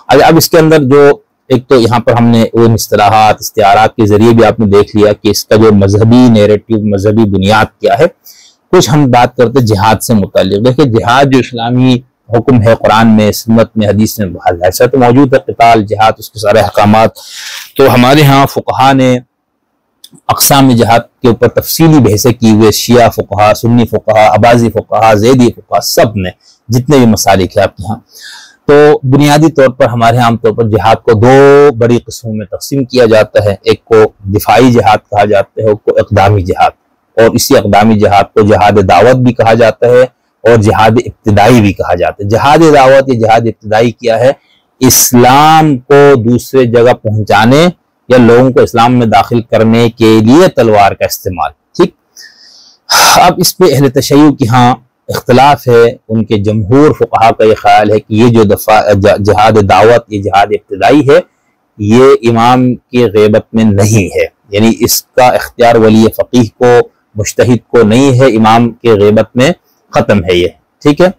अब इसके अंदर जो एक तो यहाँ पर हमने उन इस्तिलाहात इस्तिआरात के जरिए भी आपने देख लिया कि इसका जो मजहबी नैरेटिव, मजहबी बुनियाद क्या है। कुछ हम बात करते हैं जिहाद से मुताल्लिक। देखिए जिहाद जो इस्लामी हुक्म है, कुरान में, सुन्नत में, हदीस में ऐसा तो मौजूद है, क़िताल, जिहाद, उसके सारे अहकामात। तो हमारे यहाँ फुक़हा ने अक़साम जिहाद के ऊपर तफसीली बहसें की हुए, शिया फुक़हा, सुन्नी फुक़हा, अबाजी फुक़हा, ज़ैदी फुक़हा, सब ने जितने भी मसालिक है आपके यहाँ। तो बुनियादी तौर पर हमारे यहाँ आमतौर पर जिहाद को दो बड़ी किस्मों में तकसीम किया जाता है। एक को दिफाई जिहाद कहा जाता है, एक को इक़दामी जिहाद, और इसी इक़दामी जिहाद को जिहाद दावत भी कहा जाता है और जिहाद इब्तिदाई भी कहा जाता है। जिहाद दावत या जिहाद इब्तिदाई क्या है? इस्लाम को दूसरे जगह पहुंचाने या लोगों को इस्लाम में दाखिल करने के लिए तलवार का इस्तेमाल। ठीक, अब इस पे अहले तशय्युअ की यहाँ इख्तिलाफ है। उनके जमहूर फुक़हा का ये ख्याल है कि ये जो जिहाद दावत, ये जिहाद इब्तिदाई है, ये इमाम की ग़ैबत में नहीं है, यानी इसका इख्तियार वली फ़क़ीह को, मुज्तहिद को नहीं है, इमाम के ग़ैबत में ख़त्म है ये। ठीक है,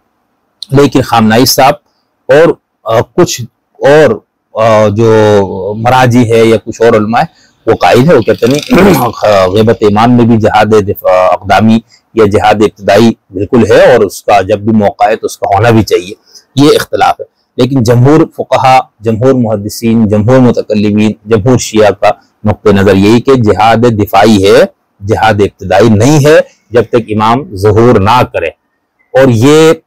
लेकिन खामनाई साहब और कुछ और जो मराजी है या कुछ और उलमा है वो कायल है, वो कहते नहीं ग़ैबत इमाम में भी जिहाद इक़दामी या जिहाद इब्तिदाई बिल्कुल है और उसका जब भी मौका है तो उसका होना भी चाहिए। ये इख्तिलाफ है। लेकिन जमहूर फुक़हा, जमहूर मुहद्दिसीन, जमहूर मुतकल्लिमीन, जमहूर शिया का नुक्ते नज़र यही कि जिहाद दिफाई है, जिहाद इब्तिदाई नहीं है जब तक इमाम ज़हूर ना करे। और ये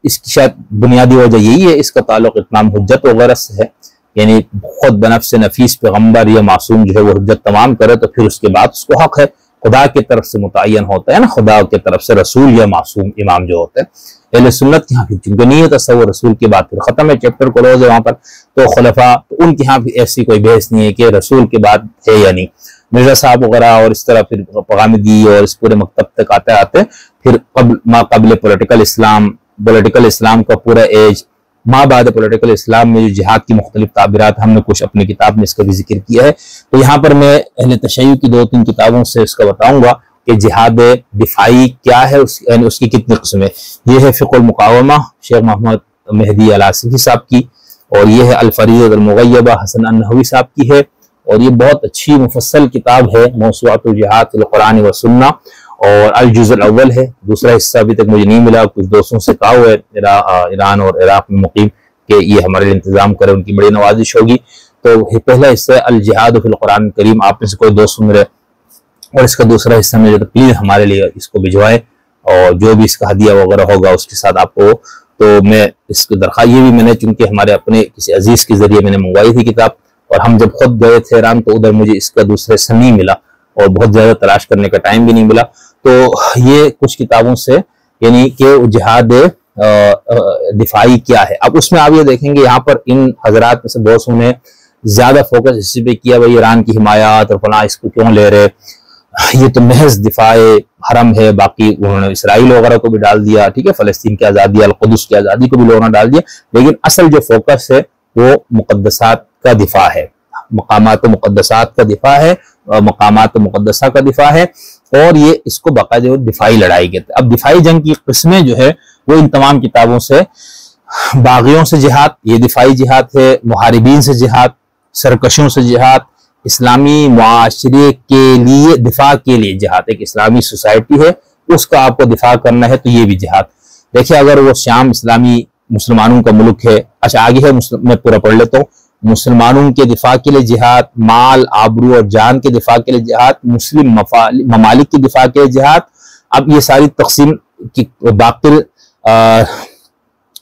इसकी शायद बुनियादी वजह यही है, इसका ताल्लुक इत्माम हुज्जत वगैरह से है, यानी खुद बनफ्स नफीस पैगम्बर या मासूम जो है वो हुज्जत तमाम करे तो फिर उसके बाद उसको हक है। खुदा की तरफ से मुतय्यन होता है ना, खुदा की तरफ से रसूल या मासूम इमाम जो होते हैं। अहले सुन्नत के यहाँ भी चूंकि नहीं है तस्वुर रसूल की बात, फिर खत्म है, चैप्टर क्लोज है वहां पर। तो खुलफा, तो उनके यहाँ भी ऐसी कोई बहस नहीं है कि रसूल के बाद है या नहीं। मिर्जा साहब वगैरह और इस तरह फिर पैगामी और इस पूरे मकतब तक आते आते फिर कबल पॉलिटिकल इस्लाम का पूरा एज, माँ बाद पॉलिटिकल इस्लाम में जो जिहाद की मुख्तलिफ ताबीरात हमने कुछ अपनी किताब में इसका भी जिक्र किया है। तो यहाँ पर मैं अहले तशय्युअ की 2-3 किताबों से इसका बताऊंगा कि जिहाद दिफाई क्या है, उसकी कितनी किस्में। ये है फ़िक़्हुल मुक़ावमा शेख मोहम्मद मेहदी अल-आसिफ़ी साहब की, और ये है अल-फ़रीदा अल-मुग़य्यबा हसन अन-नहवी साहब की है, और ये बहुत अच्छी मुफस्सल किताब है मौसूअतुल जिहाद फिल कुरान व सुन्ना, और अल-जुज़् अव्वल है। दूसरा हिस्सा अभी तक मुझे नहीं मिला, कुछ दोस्तों से कहा हुआ है ईरान और इराक में मुकीम के ये हमारे लिए इंतजाम करें, उनकी बड़ी नवाजिश होगी। तो पहला हिस्सा है अल जिहाद फिल कुरान करीम, आप में से कोई दोस्त सुन रहे, और इसका दूसरा हिस्सा में तो प्लीज हमारे लिए इसको भिजवाएं, और जो भी इसका हदिया वगैरह होगा उसके साथ आपको। तो मैं इसको दरख्वास्त, ये भी मैंने चूंकि हमारे अपने किसी अजीज के जरिए मैंने मंगवाई थी किताब, और हम जब खुद गए थे ईरान तो उधर मुझे इसका दूसरा हिस्सा नहीं मिला और बहुत ज्यादा तलाश करने का टाइम भी नहीं मिला। तो ये कुछ किताबों से यानी कि जिहाद दिफाई क्या है। अब उसमें आप ये देखेंगे यहाँ पर इन हजरात में से बहुत ने ज्यादा फोकस इसी पे किया, भाई ईरान की हिमायत और फला इसको क्यों ले रहे, ये तो महज दिफाए हरम है। बाकी उन्होंने इसराइल वगैरह को भी डाल दिया, ठीक है, फलस्तीन की आज़ादी, अल-कुद्स की आज़ादी को भी लोगों ने डाल दिया, लेकिन असल जो फोकस है वो मुक़द्दसात का दिफा है, मकामात मुक़द्दसात का दिफा है, मकामात मुक़द्दसा का दिफा है, और ये इसको बाकायदे दिफाई लड़ाई कहते हैं। अब दिफाई जंग की किस्में जो है वो इन तमाम किताबों से, बागियों से जिहाद, ये दिफाई जिहाद है, मुहारिबीन से जिहाद, सरकशों से जिहाद, इस्लामी मुआशरे के लिए दिफा के लिए जिहाद, एक इस्लामी सोसाइटी है उसका आपको दिफा करना है तो ये भी जिहाद। देखिए अगर वो शाम इस्लामी मुसलमानों का मुल्क है, अच्छा आगे है, मैं पूरा पढ़ लेता हूँ, मुसलमानों के दिफा के लिए जिहाद, माल आबरू और जान के दिफा के लिए जिहाद, मुस्लिम ममालिक के दिफा के लिए जिहाद। अब ये सारी तकसीम की बाकिर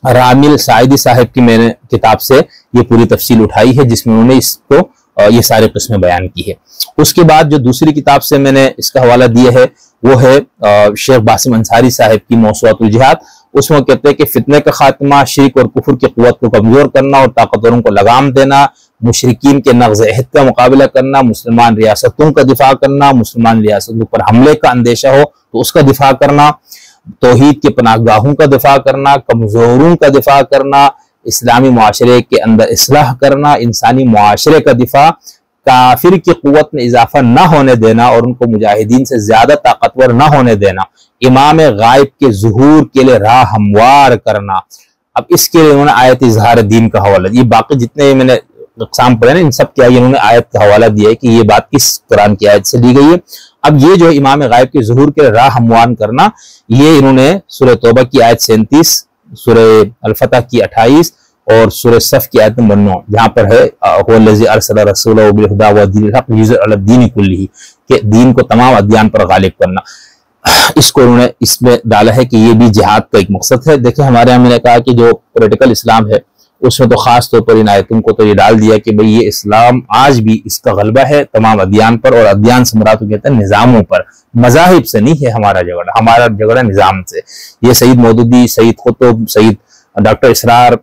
रामिल साइदी साहब की मैंने किताब से ये पूरी तफसील उठाई है, जिसमें उन्होंने इसको ये सारे किस्में बयान की है। उसके बाद जो दूसरी किताब से मैंने इसका हवाला दिया है वो है शेख बासिम अंसारी साहब की मौसूअतुल जिहाद। उसमें कहते हैं कि फितने का खात्मा, शिर्क और कुफर की कुव्वत को कमजोर करना और ताकतवरों को लगाम देना, मुशरिकीन के नक़्ज़ अहद का मुकाबला करना, मुसलमान रियासतों का दिफा करना, मुसलमान रियासतों पर हमले का अंदेशा हो तो उसका दिफा करना, तौहीद के पनाहगाहों का दिफा करना, कमजोरों का दिफा करना, इस्लामी मुआशरे के अंदर इस्लाह करना, इंसानी मुआशरे का दिफा, काफिर की कुव्वत में इजाफा न होने देना और उनको मुजाहिदीन से ज्यादा ताकतवर न होने देना, इमाम गायब के ज़ुहूर के लिए राह हमवार करना, अब इसके लिए उन्होंने आयत इजहार दीन का हवाला, ये बाकी जितने मैंने अक़साम पढ़े ना इन सब के इन्होंने आयत का हवाला दिया है कि ये बात किस कुरान की आयत से ली गई है। अब ये जो इमाम गायब के ज़ुहूर के राह हमवान करना, ये इन्होंने सूरह तौबा की आयत 37, सूरह अल-फतह की 28 और सूरह सफ की आयत नंबर 9 जहां पर है हुवल्लज़ी अरसला रसूलहु बिल हुदा व दीनिल हक़ लियुज़हिरहु अला दीनि कुल्लिही, के दीन को तमाम अदयान पर गालिब करना, इसको उन्होंने इसमें डाला है कि ये भी जिहाद का एक मकसद है। देखिए हमारे यहाँ मैंने कहा कि जो पॉलिटिकल इस्लाम है उसमें तो खास तौर पर इन आयतों को तो ये डाल दिया कि भाई ये इस्लाम आज भी इसका गलबा है तमाम अदयान पर, और अदयान से मुराद कहते हैं निज़ामों पर, मज़ाहिब से नहीं है हमारा झगड़ा निज़ाम से। ये सईद मौदूदी, सईद कुतुब, सईद डॉक्टर इसरार,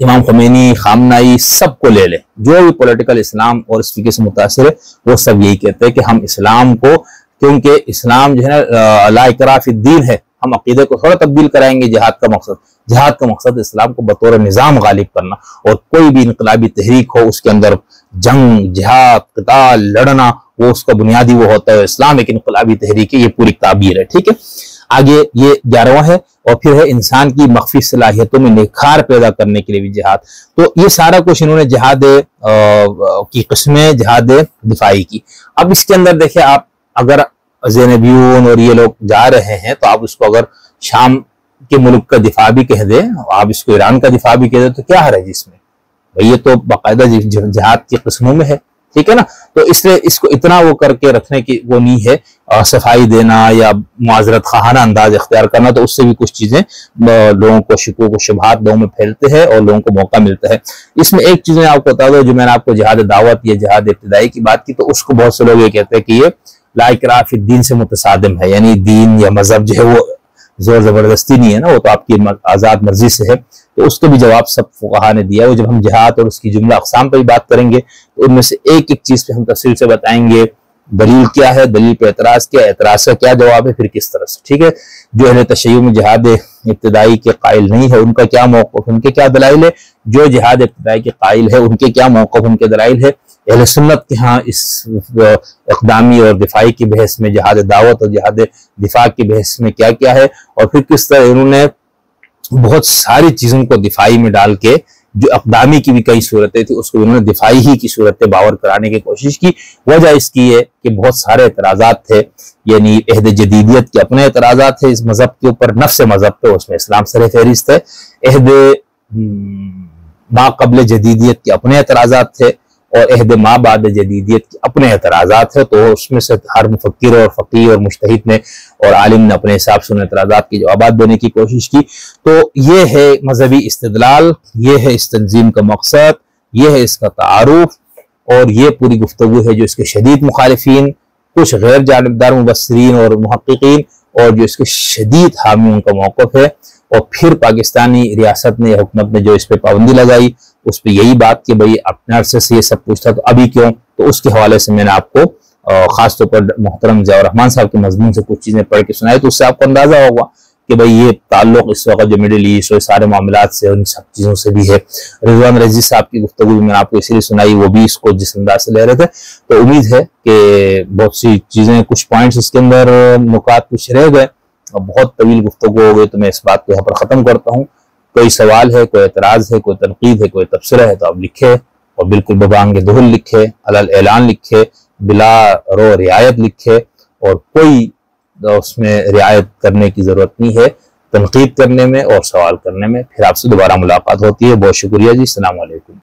इमाम ख़ुमैनी, खामनाई, सबको ले ले, जो भी पॉलिटिकल इस्लाम और इस फिक़े से मुतासिर है वो सब यही कहते हैं कि हम इस्लाम को, क्योंकि इस्लाम जो है ना ला इकराह फिद्दीन है, हम अकीदे को थोड़ा तब्दील कराएंगे। जिहाद का मकसद इस्लाम को बतौर निज़ाम गालिब करना, और कोई भी इनकलाबी तहरीक हो उसके अंदर जंग, जिहाद, क़िताल, लड़ना, वो उसका बुनियादी वो होता है। इस्लाम एक इनकलाबी तहरीक है, ये पूरी ताबीर है। ठीक है, आगे ये 11वां है, और फिर है इंसान की मख्फी सलाहियतों में निखार पैदा करने के लिए भी जिहाद। तो ये सारा कुछ इन्होंने जिहाद की किस्में, जिहाद दिफाई की। अब इसके अंदर देखिए, आप अगर ज़ैनबियून और ये लोग जा रहे हैं तो आप उसको अगर शाम के मुल्क का दिफा भी कह दे, आप इसको ईरान का दिफा भी कह दे, तो क्या हर्ज इसमें? भाई ये तो बाकायदा जिहाद की किस्मों में है। ठीक है ना, तो इसलिए इसको इतना वो करके रखने की वो नहीं है, सफाई देना या मुआज़रत खाना अंदाज इख्तियार करना, तो उससे भी कुछ चीजें लोगों को शिकूक व शुबहात लोगों में फैलते हैं और लोगों को मौका मिलता है। इसमें एक चीज मैं आपको बता दूं, जो मैंने आपको जिहाद दावत या जिहाद इब्तिदाई की बात की, तो उसको बहुत से लोग ये कहते हैं कि ये ला इकराह फिद्दीन से मुतसादिम है, यानी दीन या मजहब जो है वो जोर जबरदस्ती नहीं है ना, वो तो आपकी आजाद मर्जी से है। तो उसको भी जवाब सब फुक़हा ने दिया है। जब हम जिहाद और उसकी जुमला अक़साम पर भी बात करेंगे तो उनमें से एक एक चीज पे हम तफसील से बताएंगे, दलील क्या है, दलील पे एतराज क्या है, एतराज का क्या जवाब है, फिर किस तरह से। ठीक है, जो अहले तशय्युअ में जिहाद इब्तिदाई के कायल नहीं है उनका क्या मौक़िफ़, उनके क्या दलाइल है, जो जिहाद इब्तिदाई के कायल है उनके क्या मौक़िफ़, उनके दलाइल है। अहले सुन्नत के यहाँ इस इक़दामी और दिफाई की बहस में, जिहाद दावत और जिहाद दिफा की बहस में क्या क्या है, और फिर किस तरह उन्होंने बहुत सारी चीजों को दिफाई में डाल के, जो अक़दामी की भी कई सूरतें थी उसको उन्होंने दिफाई ही की सूरतें बावर कराने की कोशिश की। वजह इसकी है कि बहुत सारे एतराज़ात थे, यानी अहद जदीदियत के अपने एतराज़ात थे इस मजहब के ऊपर, नफ्स मजहब पे, उसमें इस्लाम सर फहरिस्त है। अहद मा क़ब्ल जदीदियत के अपने एतराज़ात थे, और अहद मा बाद जदीदियत के अपने एतराज़ात है। तो उसमें से हर मुफक्किर और फ़क़ीह और मुज्तहिद ने और आलिम ने अपने हिसाब से उन एतराज़ात के जवाब देने की कोशिश की। तो ये है मजहबी इस्तिदलाल, ये है इस तंजीम का मकसद, ये है इसका तारुफ, और ये पूरी गुफ्तगू है जो इसके शदीद मुखालिफिन, कुछ गैर जानिबदार मुबस्सिरीन और मुहक्किकीन, और जो इसके शदीद हामी उनका मौक़िफ़ है। और फिर पाकिस्तानी रियासत ने, हुकूमत ने जो इस पर पाबंदी लगाई, उस पर यही बात कि भाई अपने अरसे से ये सब पूछता तो अभी क्यों, तो उसके हवाले से मैंने आपको खासतौर पर मोहतरम ज़ियाउर रहमान साहब के मजमून से कुछ चीज़ें पढ़ के सुनाई, तो उससे आपको अंदाजा होगा कि भाई ये ताल्लुक इस वक्त जो मिडिल ईस्ट और सारे मामलात से, उन सब चीज़ों से भी है। रिजवान रज़ी साहब की गुफ्तगू भी मैंने आपको इसलिए सुनाई, वो भी इसको जिस अंदाज से ले रहे थे। तो उम्मीद है कि बहुत सी चीज़ें, कुछ पॉइंट्स इसके अंदर नुकात कुछ रह गए, बहुत तवील गुफ्तगू हो गई, तो मैं इस बात को यहाँ पर ख़त्म करता हूँ। कोई सवाल है, कोई एतराज़ है, कोई तनकीद है, कोई तबसरा है, तो आप लिखे, और बिल्कुल बबांग दुहुल लिखे, अलल ऐलान लिखे, बिला रो रियायत लिखे, और कोई उसमें रियायत करने की ज़रूरत नहीं है तनकीद करने में और सवाल करने में। फिर आपसे दोबारा मुलाकात होती है। बहुत शुक्रिया जी, अस्सलाम वालेकुम।